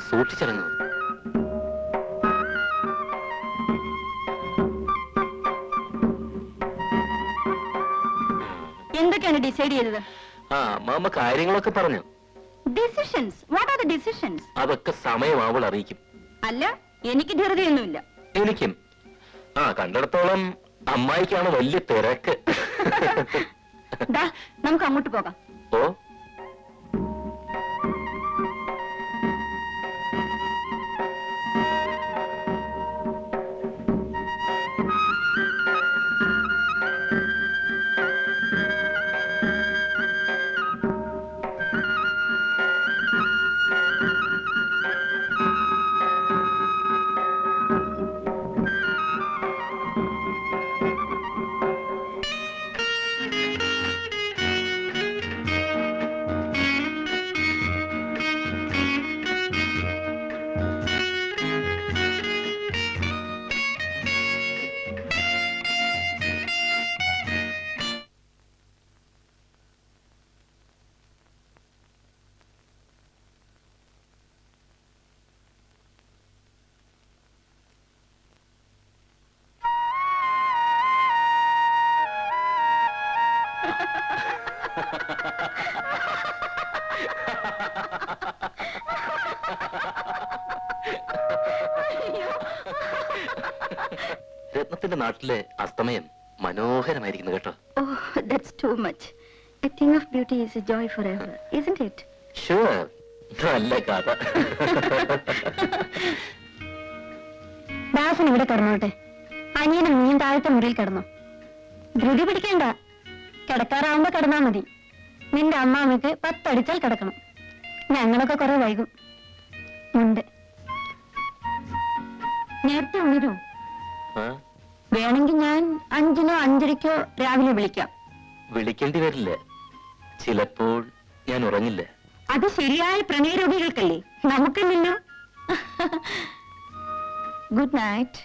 സൂക്ഷിച്ചിറങ്ങും. എന്തൊക്കെയാണ് ഡിസൈഡ് ചെയ്തത്? മാമ കാര്യങ്ങളൊക്കെ പറഞ്ഞു. Decisions? What are the decisions? അതൊക്കെ സമയമാവൾ അറിയിക്കും. അല്ല, എനിക്ക് ധൃതിയൊന്നുമില്ല. എനിക്കും. കണ്ടിടത്തോളം അമ്മായിക്കാണ് വലിയ തിരക്ക്. നമുക്ക് അങ്ങോട്ട് പോകാം. ഓ, രത്നത്തിന്റെ നാട്ടിലെ അസ്തമയം മനോഹരമായിരിക്കുന്നു കേട്ടോ. Oh, that's too much. A thing of beauty is a joy forever, isn't it? Sure. നല്ല കഥ. ദാസൻ ഇവിടെ കിടന്നോട്ടെ. അനിയനും നീയും താഴത്തെ മുറിയിൽ കിടന്നോ. ധൃതി പിടിക്കണ്ട. കിടക്കാറാവുമ്പോ കിടന്നാ മതി. നിന്റെ അമ്മാമ്മക്ക് 10 അടിച്ചാൽ കിടക്കണം. ഞങ്ങളൊക്കെ കുറെ വൈകും. ഉണ്ട്. നേരത്തെ ഉണരൂ. വേണമെങ്കിൽ ഞാൻ 5-നോ 5:30-ക്കോ രാവിലെ വിളിക്കാം. വിളിക്കേണ്ടി വരില്ല. ചിലപ്പോൾ ഞാൻ ഉറങ്ങില്ല. അത് ശരിയായ പ്രണയരോഗികൾക്കല്ലേ, നമുക്കില്ലല്ലോ. Good night.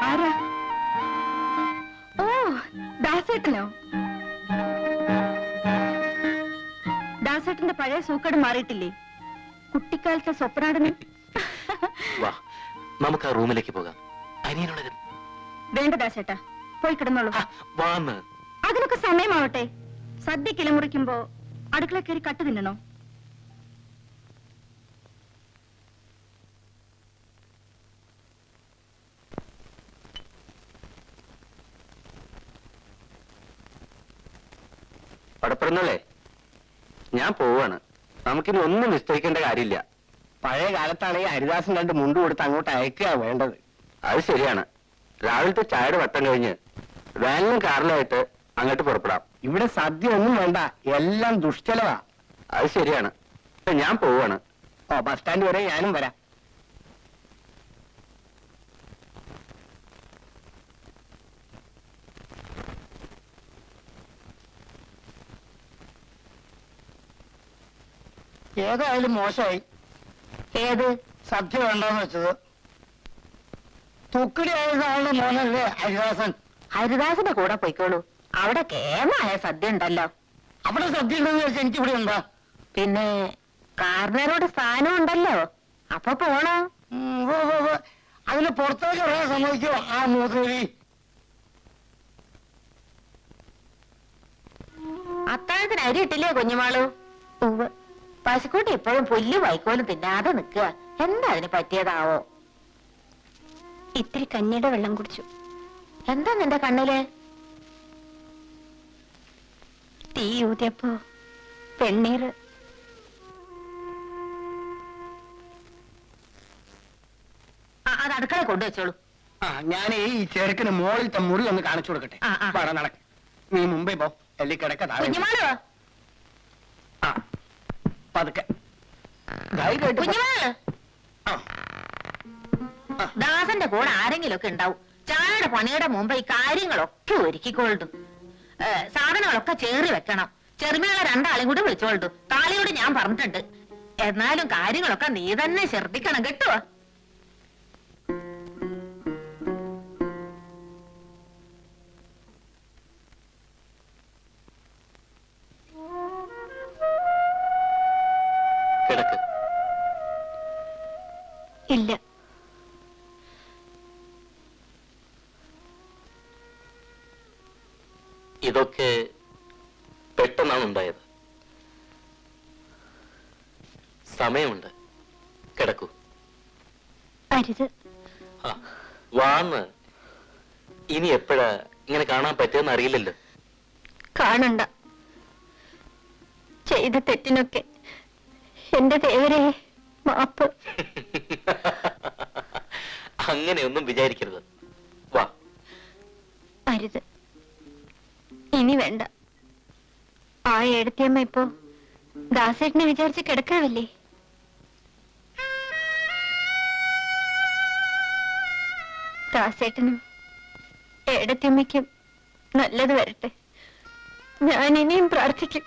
ആരാ? ഓ, ദാസേട്ടനോ? ദാസേട്ടന്റെ പഴയ സൂക്കട് മാറിയിട്ടില്ലേ? കുട്ടിക്കാലത്തെ സ്വപ്നാടനം. വാ, നമുക്ക് ആ റൂമിലേക്ക് പോകാം. അനിയനുള്ളതും വേണ്ട ദാസേട്ടാ, പോയി കിടന്നോളൂ. അതിനൊക്കെ സമയമാവട്ടെ. സദ്യ കിളമുറിക്കുമ്പോ അടുക്കള കയറി കട്ട് തിന്നണോ? പടപ്പെടുന്നല്ലേ, ഞാൻ പോവാണ്. നമുക്കിനി ഒന്നും നിശ്ചയിക്കേണ്ട കാര്യമില്ല. പഴയ കാലത്താണെങ്കിൽ ഹരിദാസൻ 2 മുണ്ട് കൊടുത്ത് അങ്ങോട്ട് അയക്കുക വേണ്ടത്. അത് ശരിയാണ്. രാവിലത്തെ ചായയുടെ വട്ടം കഴിഞ്ഞ് വാനിലും കാറിലായിട്ട് അങ്ങോട്ട് പുറപ്പെടാം. ഇവിടെ സദ്യ ഒന്നും വേണ്ട, എല്ലാം ദുഷ്ചെലവാ. അത് ശരിയാണ്. ഞാൻ പോവാണ്. ബസ് സ്റ്റാൻഡ് വരെ ഞാനും വരാം. ഏതായാലും മോശമായി. ഏത് സദ്യ വേണ്ടെന്ന് വെച്ചത്? തുക്കിടി ആയതാളുടെ മോനല്ലേ ഹരിദാസൻ. ഹരിദാസന്റെ കൂടെ പോയിക്കോളൂ. അവിടെ കേമായ സദ്യ ഉണ്ടല്ലോ. അവിടെ സദ്യ ഉണ്ടെന്ന് വെച്ചാൽ എനിക്കിവിടെ ഉണ്ടോ? പിന്നെ കാർന്നേരോട് സ്ഥാനം ഉണ്ടല്ലോ, അപ്പൊ പോണോ? അതിന് പുറത്തേക്ക് ഇറങ്ങാൻ സമ്മതിക്കോ ആ മൂത്തേരി? അത്താഴത്തിന് അരി ഇട്ടില്ലേ കുഞ്ഞുമാളു? പശുക്കൂട്ടി ഇപ്പോഴും പുല്ല് വൈക്കോലും തിന്നാതെ നിൽക്കുക. എന്താ അതിന് പറ്റിയതാവോ? ഇത്തിരി കഞ്ഞിയുടെ വെള്ളം കുടിച്ചു. എന്താ നിന്റെ കണ്ണില്? തീ ഊതിയപ്പോ പെണ്ണീര്. അത് അടുക്കള കൊണ്ടുവച്ചോളൂ. ഞാൻ ഈ ചെറുക്കിന് മോളിലത്തെ മുറി ഒന്ന് കാണിച്ചു കൊടുക്കട്ടെ. വേണം നടക്ക്. നീ മുമ്പേ പോ. എല്ലി കിടക്ക താഴെ. കുഞ്ഞുമാളോ, പതുക്കെ ധൈര്യമായിട്ട് പോ. കുഞ്ഞുമാള്, ആ. ദാസന്റെ കൂടെ ആരെങ്കിലും ഒക്കെ ഉണ്ടാവും. ചായയുടെ പണിയുടെ മുമ്പ് ഈ കാര്യങ്ങളൊക്കെ ഒരുക്കിക്കൊള്ളു. സാധനങ്ങളൊക്കെ ചേറി വെക്കണം. ചെറുമയുള്ള രണ്ടാളെയും കൂടി വിളിച്ചോളൂ. കാളിയോട് ഞാൻ പറഞ്ഞിട്ടുണ്ട്. എന്നാലും കാര്യങ്ങളൊക്കെ നീ തന്നെ ശ്രദ്ധിക്കണം കേട്ടോ. കിടക്ക്. ഇല്ല, ഇതൊക്കെ പെട്ടെന്നാണ് ഉണ്ടായത്. സമയമുണ്ട്. കിടക്കൂ. അരുത്. ആ, വാന്ന്. ഇനി എപ്പോഴാ ഇങ്ങനെ കാണാൻ പറ്റുമെന്ന് അറിയില്ലല്ലോ. കാണണ്ട. ചെയ്ത തെറ്റിനൊക്കെ എന്റെ ദേവരെ മാപ്പ്. അങ്ങനെയൊന്നും വിചാരിക്കരുത്. വാ. അരുത്, ഇനി വേണ്ട. ആ ഏടത്തിയമ്മ ഇപ്പോ ദാസേട്ടനെ വിചാരിച്ച് കിടക്കാവില്ലേ? ദാസേട്ടനും ഏടത്തിയമ്മയ്ക്കും നല്ലത് വരട്ടെ. ഞാൻ ഇനിയും പ്രാർത്ഥിക്കും.